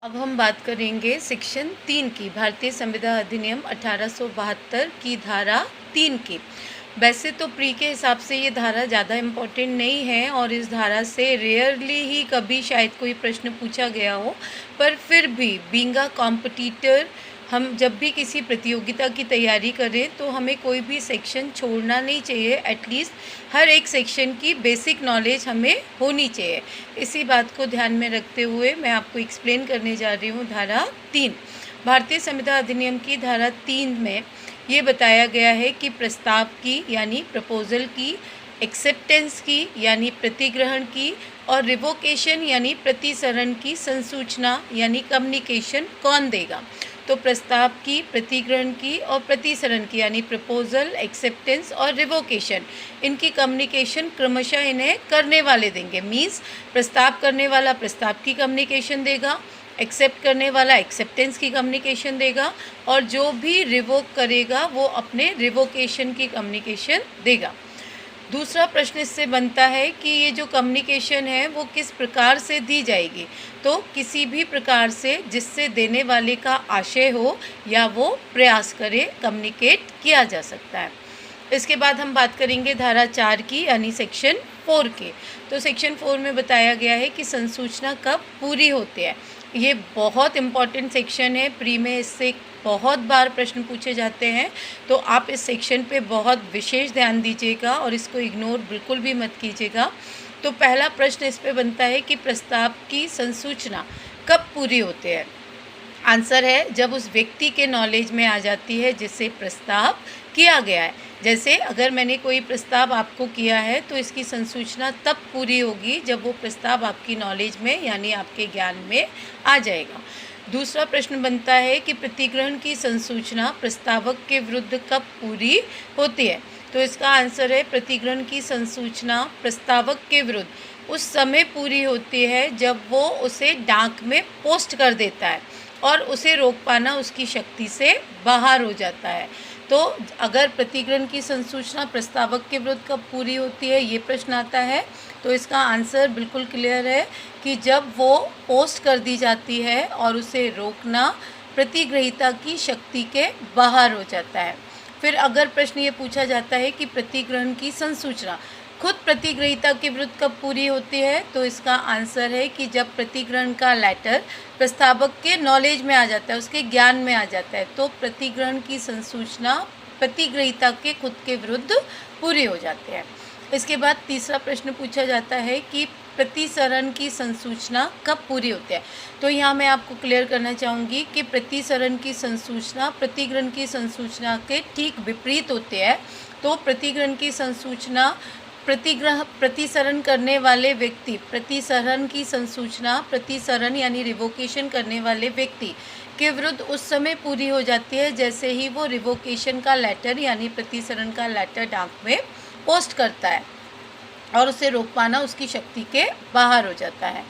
अब हम बात करेंगे सेक्शन 3 की, भारतीय संविधान अधिनियम 1872 की धारा 3 की। वैसे तो प्री के हिसाब से ये धारा ज़्यादा इम्पोर्टेंट नहीं है और इस धारा से रेयरली ही कभी शायद कोई प्रश्न पूछा गया हो, पर फिर भी बीइंग अ कॉम्पिटिटर हम जब भी किसी प्रतियोगिता की तैयारी करें तो हमें कोई भी सेक्शन छोड़ना नहीं चाहिए। एटलीस्ट हर एक सेक्शन की बेसिक नॉलेज हमें होनी चाहिए। इसी बात को ध्यान में रखते हुए मैं आपको एक्सप्लेन करने जा रही हूँ धारा 3। भारतीय संविधान अधिनियम की धारा 3 में ये बताया गया है कि प्रस्ताव की यानी प्रपोजल की, एक्सेप्टेंस की यानी प्रतिग्रहण की और रिवोकेशन यानी प्रतिसरण की संसूचना यानी कम्युनिकेशन कौन देगा। तो प्रस्ताव की, प्रतिग्रहण की और प्रतिसरण की यानी प्रपोजल, एक्सेप्टेंस और रिवोकेशन, इनकी कम्युनिकेशन क्रमशः इन्हें करने वाले देंगे। मीन्स प्रस्ताव करने वाला प्रस्ताव की कम्युनिकेशन देगा, एक्सेप्ट करने वाला एक्सेप्टेंस की कम्युनिकेशन देगा और जो भी रिवोक करेगा वो अपने रिवोकेशन की कम्युनिकेशन देगा। दूसरा प्रश्न इससे बनता है कि ये जो कम्युनिकेशन है वो किस प्रकार से दी जाएगी। तो किसी भी प्रकार से जिससे देने वाले का आशय हो या वो प्रयास करे, कम्युनिकेट किया जा सकता है। इसके बाद हम बात करेंगे धारा 4 की यानी सेक्शन 4 के। तो सेक्शन 4 में बताया गया है कि संसूचना कब पूरी होती है। ये बहुत इम्पॉर्टेंट सेक्शन है, प्री में इससे बहुत बार प्रश्न पूछे जाते हैं, तो आप इस सेक्शन पे बहुत विशेष ध्यान दीजिएगा और इसको इग्नोर बिल्कुल भी मत कीजिएगा। तो पहला प्रश्न इस पे बनता है कि प्रस्ताव की संसूचना कब पूरी होती है। आंसर है जब उस व्यक्ति के नॉलेज में आ जाती है जिससे प्रस्ताव किया गया है। जैसे अगर मैंने कोई प्रस्ताव आपको किया है तो इसकी संसूचना तब पूरी होगी जब वो प्रस्ताव आपकी नॉलेज में यानी आपके ज्ञान में आ जाएगा। दूसरा प्रश्न बनता है कि प्रतिग्रहण की संसूचना प्रस्तावक के विरुद्ध कब पूरी होती है। तो इसका आंसर है प्रतिग्रहण की संसूचना प्रस्तावक के विरुद्ध उस समय पूरी होती है जब वो उसे डाक में पोस्ट कर देता है और उसे रोक पाना उसकी शक्ति से बाहर हो जाता है। तो अगर प्रतिग्रहण की संसूचना प्रस्तावक के विरुद्ध कब पूरी होती है, ये प्रश्न आता है, तो इसका आंसर बिल्कुल क्लियर है कि जब वो पोस्ट कर दी जाती है और उसे रोकना प्रतिग्रहीता की शक्ति के बाहर हो जाता है। फिर अगर प्रश्न ये पूछा जाता है कि प्रतिग्रहण की संसूचना खुद प्रतिग्रहीता के विरुद्ध कब पूरी होती है, तो इसका आंसर है कि जब प्रतिग्रहण का लेटर प्रस्तावक के नॉलेज में आ जाता है, उसके ज्ञान में आ जाता है, तो प्रतिग्रहण की संसूचना प्रतिग्रहीता के खुद के विरुद्ध पूरी हो जाती है। इसके बाद तीसरा प्रश्न पूछा जाता है कि प्रतिसरण की संसूचना कब पूरी होती है। तो यहाँ मैं आपको क्लियर करना चाहूँगी कि प्रतिसरण की संसूचना प्रतिग्रहण की संसूचना के ठीक विपरीत होती है। तो प्रतिग्रहण की संसूचना प्रतिसरण करने वाले व्यक्ति, प्रतिसरण की संसूचना प्रतिसरण यानी रिवोकेशन करने वाले व्यक्ति के विरुद्ध उस समय पूरी हो जाती है जैसे ही वो रिवोकेशन का लेटर यानी प्रतिसरण का लेटर डाक में पोस्ट करता है और उसे रोक पाना उसकी शक्ति के बाहर हो जाता है।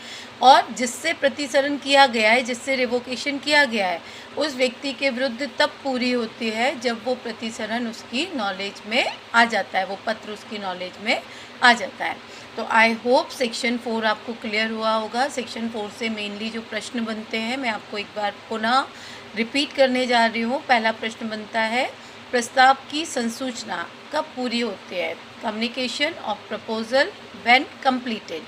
और जिससे प्रतिसरण किया गया है, जिससे रिवोकेशन किया गया है, उस व्यक्ति के विरुद्ध तब पूरी होती है जब वो प्रतिसरण उसकी नॉलेज में आ जाता है, वो पत्र उसकी नॉलेज में आ जाता है। तो आई होप सेक्शन 4 आपको क्लियर हुआ होगा। सेक्शन 4 से मेनली जो प्रश्न बनते हैं मैं आपको एक बार पुनः रिपीट करने जा रही हूँ। पहला प्रश्न बनता है प्रस्ताव की संसूचना कब पूरी होती है, communication of proposal when completed.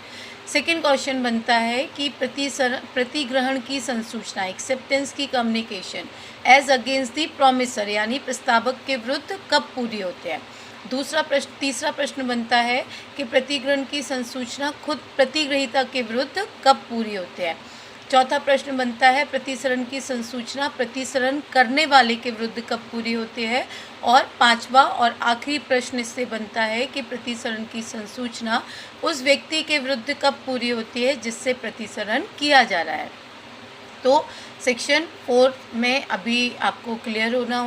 Second question बनता है कि प्रतिग्रहण की संसूचना एक्सेप्टेंस की communication as against the promisor यानी प्रस्तावक के विरुद्ध कब पूरी होती है। तीसरा प्रश्न बनता है कि प्रतिग्रहण की संसूचना खुद प्रतिग्रहीता के विरुद्ध कब पूरी होती है। चौथा प्रश्न बनता है प्रतिसरण की संसूचना प्रतिसरण करने वाले के विरुद्ध कब पूरी होती है। और पांचवा और आखिरी प्रश्न इससे बनता है कि प्रतिसरण की संसूचना उस व्यक्ति के विरुद्ध कब पूरी होती है जिससे प्रतिसरण किया जा रहा है। तो सेक्शन 4 में अभी आपको क्लियर होना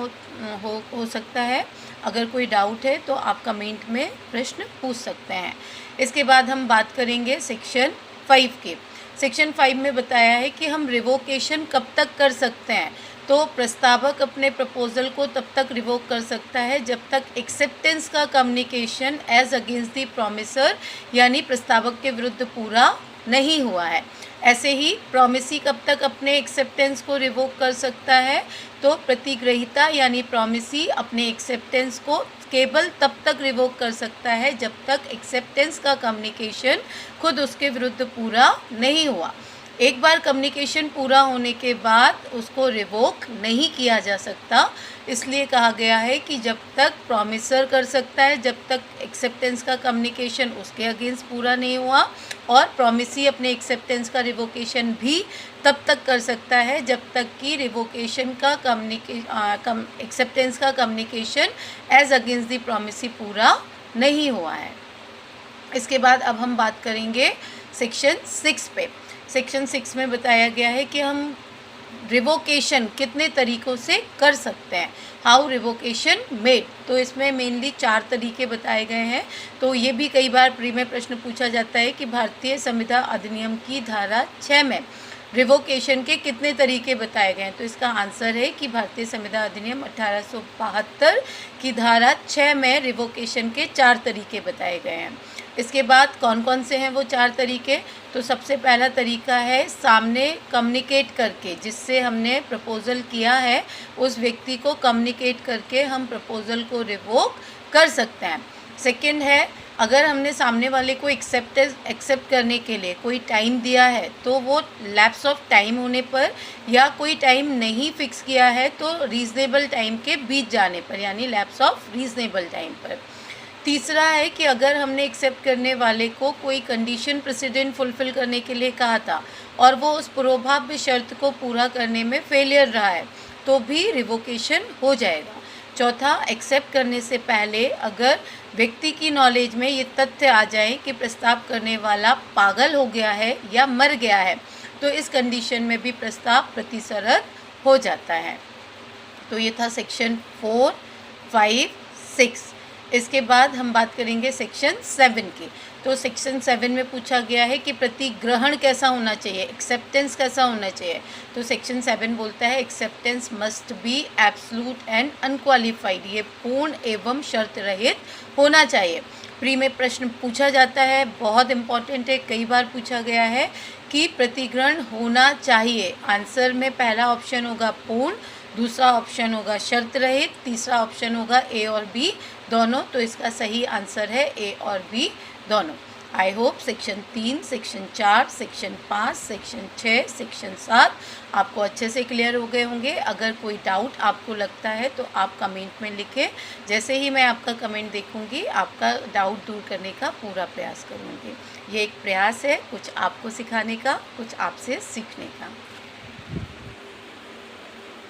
हो सकता है। अगर कोई डाउट है तो आप कमेंट में प्रश्न पूछ सकते हैं। इसके बाद हम बात करेंगे सेक्शन 5 की। सेक्शन 5 में बताया है कि हम रिवोकेशन कब तक कर सकते हैं। तो प्रस्तावक अपने प्रपोजल को तब तक रिवोक कर सकता है जब तक एक्सेप्टेंस का communication as against the promisor यानी प्रस्तावक के विरुद्ध पूरा नहीं हुआ है। ऐसे ही प्रॉमिसी कब तक अपने एक्सेप्टेंस को रिवोक कर सकता है, तो प्रतिग्रहीता यानी प्रॉमिसी अपने एक्सेप्टेंस को केवल तब तक रिवोक कर सकता है जब तक एक्सेप्टेंस का कम्युनिकेशन खुद उसके विरुद्ध पूरा नहीं हुआ। एक बार कम्युनिकेशन पूरा होने के बाद उसको रिवोक नहीं किया जा सकता, इसलिए कहा गया है कि जब तक प्रॉमिसर कर सकता है, जब तक एक्सेप्टेंस का कम्युनिकेशन उसके अगेंस्ट पूरा नहीं हुआ, और प्रॉमिसी अपने एक्सेप्टेंस का रिवोकेशन भी तब तक कर सकता है जब तक कि रिवोकेशन का एक्सेप्टेंस का communication as against the promisee पूरा नहीं हुआ है। इसके बाद अब हम बात करेंगे सेक्शन 6 पे। सेक्शन 6 में बताया गया है कि हम रिवोकेशन कितने तरीक़ों से कर सकते हैं, हाउ रिवोकेशन मेड। तो इसमें मेनली 4 तरीके बताए गए हैं। तो ये भी कई बार प्री में प्रश्न पूछा जाता है कि भारतीय संविदा अधिनियम की धारा 6 में रिवोकेशन के कितने तरीके बताए गए हैं। तो इसका आंसर है कि भारतीय संविदा अधिनियम 1872 की धारा 6 में रिवोकेशन के 4 तरीके बताए गए हैं। इसके बाद कौन कौन से हैं वो 4 तरीके। तो सबसे पहला तरीका है सामने कम्युनिकेट करके, जिससे हमने प्रपोज़ल किया है उस व्यक्ति को कम्युनिकेट करके हम प्रपोज़ल को रिवोक कर सकते हैं। सेकंड है, अगर हमने सामने वाले को एक्सेप्ट करने के लिए कोई टाइम दिया है तो वो लैप्स ऑफ टाइम होने पर, या कोई टाइम नहीं फिक्स किया है तो रीज़नेबल टाइम के बीच जाने पर, यानी लैप्स ऑफ रीज़नेबल टाइम पर। तीसरा है कि अगर हमने एक्सेप्ट करने वाले को कोई कंडीशन प्रेसिडेंट फुलफ़िल करने के लिए कहा था और वो उस पूर्वभाव्य शर्त को पूरा करने में फेलियर रहा है तो भी रिवोकेशन हो जाएगा। चौथा, एक्सेप्ट करने से पहले अगर व्यक्ति की नॉलेज में ये तथ्य आ जाए कि प्रस्ताव करने वाला पागल हो गया है या मर गया है तो इस कंडीशन में भी प्रस्ताव प्रतिसरद हो जाता है। तो ये था सेक्शन 4, 5, 6। इसके बाद हम बात करेंगे सेक्शन 7 की। तो सेक्शन 7 में पूछा गया है कि प्रतिग्रहण कैसा होना चाहिए, एक्सेप्टेंस कैसा होना चाहिए। तो सेक्शन 7 बोलता है acceptance must be absolute and unqualified, ये पूर्ण एवं शर्त रहित होना चाहिए। प्री में प्रश्न पूछा जाता है, बहुत इंपॉर्टेंट है, कई बार पूछा गया है कि प्रतिग्रहण होना चाहिए। आंसर में पहला ऑप्शन होगा पूर्ण, दूसरा ऑप्शन होगा शर्त रहित, तीसरा ऑप्शन होगा ए और बी दोनों। तो इसका सही आंसर है ए और बी दोनों। I hope section 3, section 4, section 5, section 6, section 7 आपको अच्छे से क्लियर हो गए होंगे। अगर कोई डाउट आपको लगता है तो आप कमेंट में लिखें। जैसे ही मैं आपका कमेंट देखूंगी आपका डाउट दूर करने का पूरा प्रयास करूंगी। ये एक प्रयास है कुछ आपको सिखाने का, कुछ आपसे सीखने का।